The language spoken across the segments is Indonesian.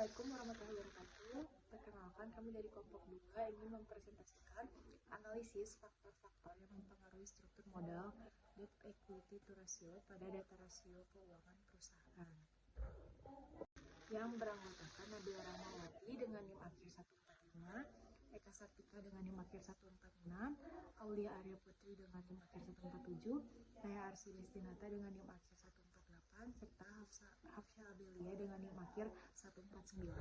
Assalamualaikum warahmatullahi wabarakatuh. Perkenalkan, kami dari kelompok 2 ingin mempresentasikan analisis faktor-faktor yang mempengaruhi struktur modal debt equity to ratio pada data rasio keuangan perusahaan. Yang beranggotakan Nabila Rahmawati dengan NIM akhir 145, Eka Sartika dengan NIM akhir 146, Aulia Arya Putri dengan NIM akhir 147, Saya Arsi Listinata dengan NIM akhir 148, serta Hafsya Abelia dengan NIM akhir 149.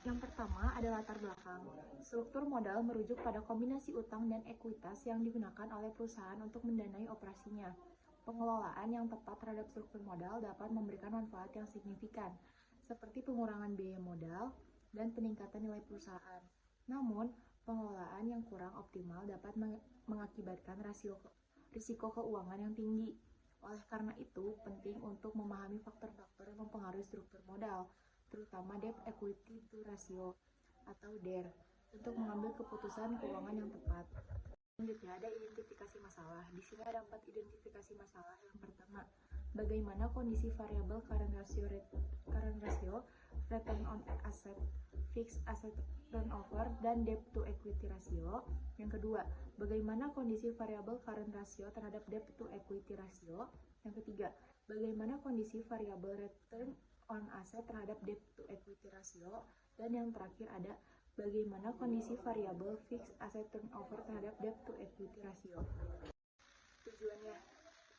Yang pertama adalah latar belakang. Struktur modal merujuk pada kombinasi utang dan ekuitas yang digunakan oleh perusahaan untuk mendanai operasinya. Pengelolaan yang tepat terhadap struktur modal dapat memberikan manfaat yang signifikan, seperti pengurangan biaya modal dan peningkatan nilai perusahaan. Namun, pengelolaan yang kurang optimal dapat mengakibatkan risiko keuangan yang tinggi. Oleh karena itu, penting untuk memahami faktor-faktor yang mempengaruhi struktur modal, terutama debt equity to ratio atau DER, untuk mengambil keputusan keuangan yang tepat. Selanjutnya ada identifikasi masalah. Di sini ada 4 identifikasi masalah. Yang pertama, bagaimana kondisi variabel current ratio, return on asset, fixed asset turnover, dan debt to equity ratio. Yang kedua, bagaimana kondisi variabel current ratio terhadap debt to equity ratio. Yang ketiga, bagaimana kondisi variabel return on asset terhadap debt to equity ratio. Dan yang terakhir ada bagaimana kondisi variabel fixed asset turnover terhadap debt to equity ratio. Tujuannya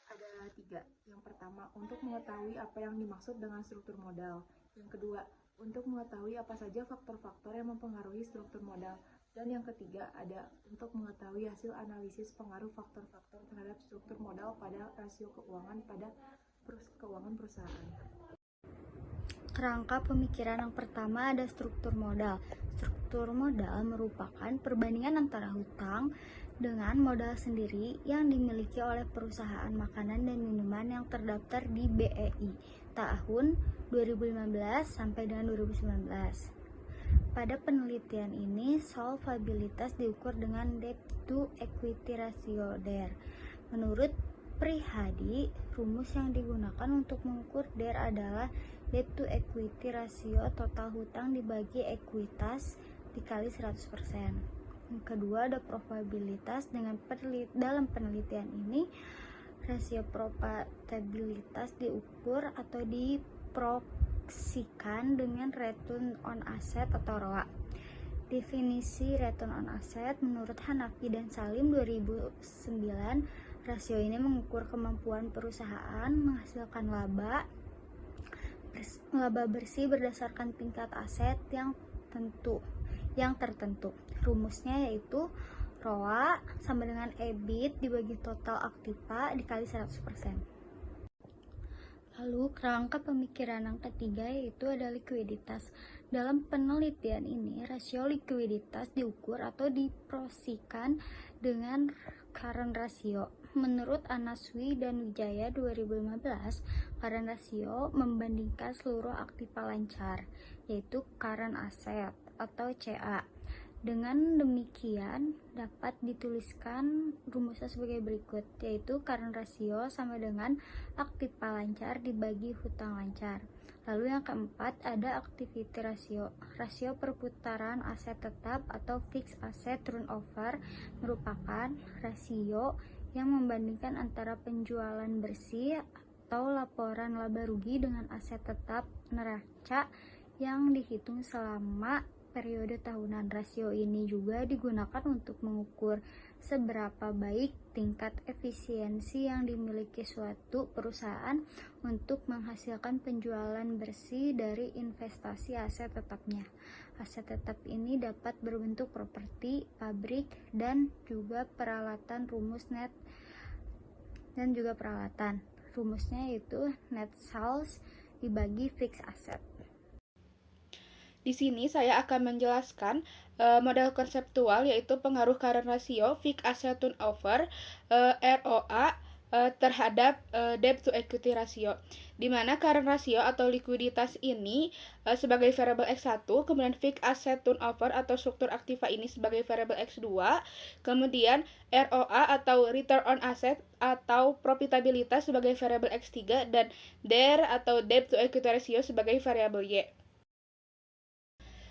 ada 3. Yang pertama, untuk mengetahui apa yang dimaksud dengan struktur modal. Yang kedua, untuk mengetahui apa saja faktor-faktor yang mempengaruhi struktur modal. Dan yang ketiga ada untuk mengetahui hasil analisis pengaruh faktor-faktor terhadap struktur modal pada rasio keuangan pada keuangan perusahaan. Kerangka pemikiran yang pertama ada struktur modal. Struktur modal merupakan perbandingan antara hutang dengan modal sendiri yang dimiliki oleh perusahaan makanan dan minuman yang terdaftar di BEI tahun 2015 sampai dengan 2019. Pada penelitian ini, solvabilitas diukur dengan debt to equity ratio DER. Menurut Prihadi, rumus yang digunakan untuk mengukur DER adalah debt to equity ratio total hutang dibagi ekuitas dikali 100%. Yang kedua ada probabilitas. Dalam penelitian ini, rasio probabilitas diukur atau diproksikan dengan return on asset atau ROA. Definisi return on asset menurut Hanafi dan Salim 2009, rasio ini mengukur kemampuan perusahaan menghasilkan laba bersih berdasarkan tingkat aset yang tertentu. Rumusnya yaitu ROA sama dengan EBIT dibagi total aktiva dikali 100%. Lalu kerangka pemikiran yang ketiga yaitu ada likuiditas. Dalam penelitian ini, rasio likuiditas diukur atau diproksikan dengan current ratio. Menurut Anaswi dan Wijaya 2015, current ratio membandingkan seluruh aktiva lancar, yaitu current asset atau CA. Dengan demikian, dapat dituliskan rumusnya sebagai berikut, yaitu current ratio sama dengan aktiva lancar dibagi hutang lancar. Lalu yang keempat ada activity ratio. Rasio perputaran aset tetap atau fixed asset turnover merupakan rasio yang membandingkan antara penjualan bersih atau laporan laba rugi dengan aset tetap neraca yang dihitung selama periode tahunan. Rasio ini juga digunakan untuk mengukur seberapa baik tingkat efisiensi yang dimiliki suatu perusahaan untuk menghasilkan penjualan bersih dari investasi aset tetapnya. Aset tetap ini dapat berbentuk properti, pabrik, dan juga peralatan. Rumusnya yaitu net sales dibagi fixed asset. Di sini saya akan menjelaskan model konseptual yaitu pengaruh current ratio, fixed asset turnover, ROA terhadap debt to equity ratio, di mana current ratio atau likuiditas ini sebagai variabel X1, kemudian fixed asset turnover atau struktur aktiva ini sebagai variabel X2, kemudian ROA atau return on asset atau profitabilitas sebagai variabel X3, dan DER atau debt to equity ratio sebagai variabel Y.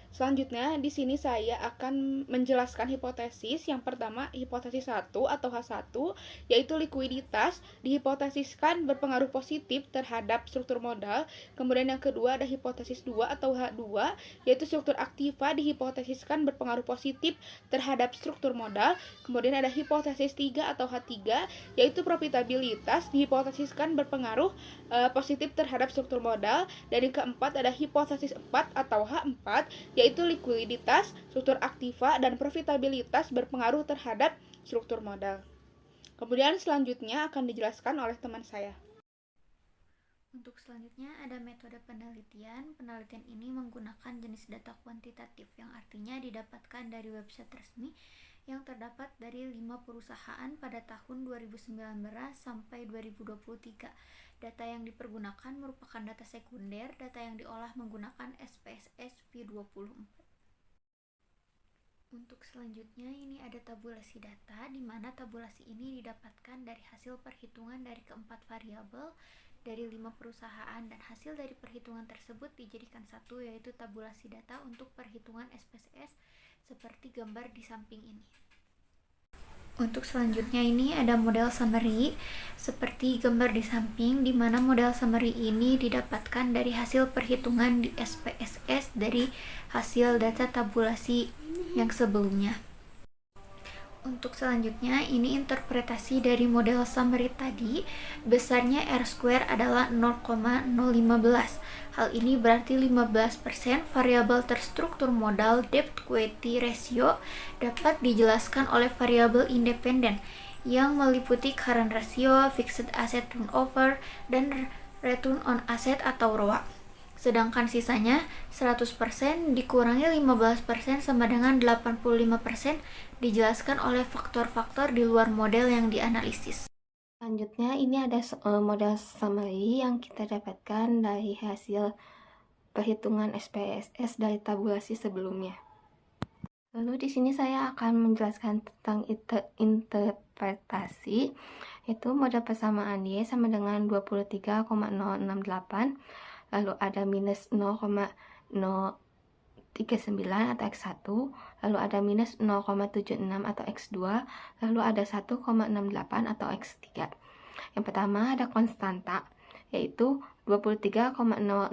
Selanjutnya, di sini saya akan menjelaskan hipotesis. Yang pertama, hipotesis 1 atau H1, yaitu likuiditas dihipotesiskan berpengaruh positif terhadap struktur modal. Kemudian yang kedua ada hipotesis 2 atau H2, yaitu struktur aktiva dihipotesiskan berpengaruh positif terhadap struktur modal. Kemudian ada hipotesis 3 atau H3, yaitu profitabilitas dihipotesiskan berpengaruh positif terhadap struktur modal. Dan yang keempat ada hipotesis 4 atau H4, yaitu likuiditas, struktur aktiva, dan profitabilitas berpengaruh terhadap struktur modal. Kemudian selanjutnya akan dijelaskan oleh teman saya. Untuk selanjutnya ada metode penelitian. Penelitian ini menggunakan jenis data kuantitatif yang artinya didapatkan dari website resmi yang terdapat dari 5 perusahaan pada tahun 2019 sampai 2023. Data yang dipergunakan merupakan data sekunder, data yang diolah menggunakan SPSS V24. Untuk selanjutnya ini ada tabulasi data, di mana tabulasi ini didapatkan dari hasil perhitungan dari keempat variabel dari 5 perusahaan, dan hasil dari perhitungan tersebut dijadikan satu, yaitu tabulasi data untuk perhitungan SPSS seperti gambar di samping ini. Untuk selanjutnya ini ada model summary seperti gambar di samping, di mana model summary ini didapatkan dari hasil perhitungan di SPSS dari hasil data tabulasi yang sebelumnya. Untuk selanjutnya ini interpretasi dari model summary tadi. Besarnya R² adalah 0,015. Hal ini berarti 15% variabel terstruktur modal debt equity ratio dapat dijelaskan oleh variabel independen yang meliputi current ratio, fixed asset turnover, dan return on asset atau ROA. Sedangkan sisanya 100% dikurangi 15% sama dengan 85% dijelaskan oleh faktor-faktor di luar model yang dianalisis. Selanjutnya ini ada model summary yang kita dapatkan dari hasil perhitungan SPSS dari tabulasi sebelumnya. Lalu di sini saya akan menjelaskan tentang interpretasi, yaitu model persamaan Y sama dengan 23,068, lalu ada minus 0,039 atau X1, lalu ada minus 0,76 atau X2, lalu ada 1,68 atau X3. Yang pertama ada konstanta, yaitu 23,068,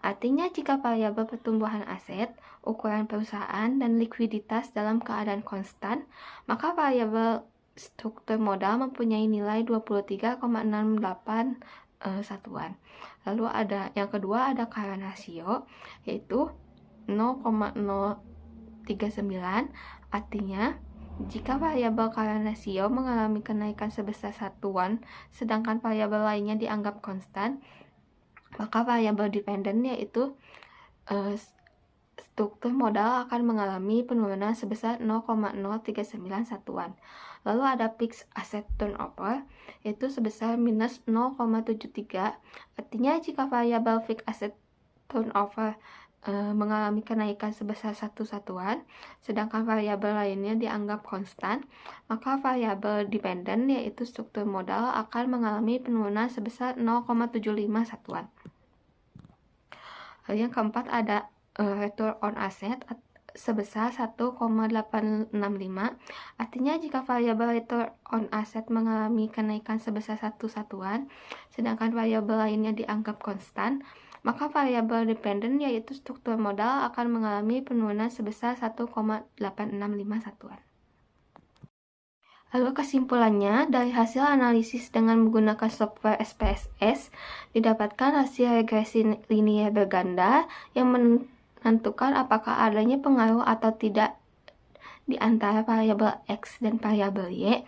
artinya jika variabel pertumbuhan aset, ukuran perusahaan, dan likuiditas dalam keadaan konstan, maka variabel struktur modal mempunyai nilai 23,068 satuan. Lalu ada yang kedua ada current ratio, yaitu 0,039, artinya jika variabel current ratio mengalami kenaikan sebesar satuan sedangkan variabel lainnya dianggap konstan, maka variabel dependen yaitu struktur modal akan mengalami penurunan sebesar 0,039 satuan. Lalu ada fixed asset turnover, yaitu sebesar minus 0,73. Artinya jika variabel fixed asset turnover mengalami kenaikan sebesar satu satuan, sedangkan variabel lainnya dianggap konstan, maka variabel dependen yaitu struktur modal akan mengalami penurunan sebesar 0,75 satuan. Lalu yang keempat ada return on asset sebesar 1,865. Artinya jika variabel return on asset mengalami kenaikan sebesar satu satuan, sedangkan variabel lainnya dianggap konstan, maka variabel dependen yaitu struktur modal akan mengalami penurunan sebesar 1,865 satuan. Lalu kesimpulannya, dari hasil analisis dengan menggunakan software SPSS, didapatkan hasil regresi linear berganda yang menentukan apakah adanya pengaruh atau tidak di antara variabel X dan variabel Y,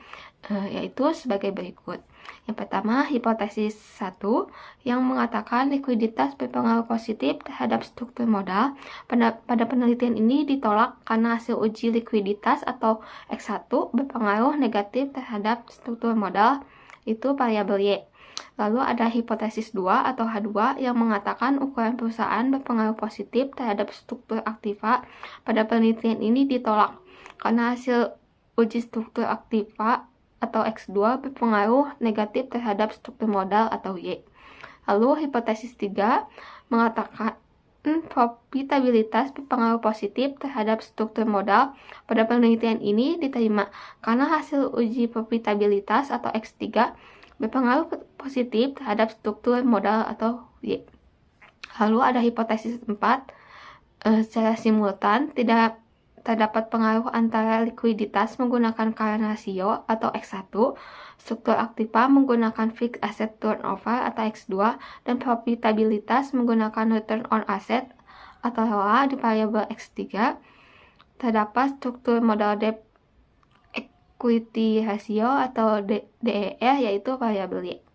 yaitu sebagai berikut. Yang pertama, hipotesis 1 yang mengatakan likuiditas berpengaruh positif terhadap struktur modal. Pada penelitian ini ditolak karena hasil uji likuiditas atau X1 berpengaruh negatif terhadap struktur modal, itu variabel Y. Lalu ada hipotesis 2 atau H2 yang mengatakan ukuran perusahaan berpengaruh positif terhadap struktur aktiva. Pada penelitian ini ditolak karena hasil uji struktur aktiva atau X2 berpengaruh negatif terhadap struktur modal atau Y. Lalu hipotesis 3 mengatakan profitabilitas berpengaruh positif terhadap struktur modal. Pada penelitian ini diterima karena hasil uji profitabilitas atau X3 berpengaruh positif terhadap struktur modal atau Y. Lalu ada hipotesis 4, secara simultan tidak terdapat pengaruh antara likuiditas menggunakan current ratio atau X1, struktur aktiva menggunakan fixed asset turnover atau X2, dan profitabilitas menggunakan return on asset atau ROA di variabel X3. Terdapat struktur modal debt equity ratio atau DER yaitu variabel Y.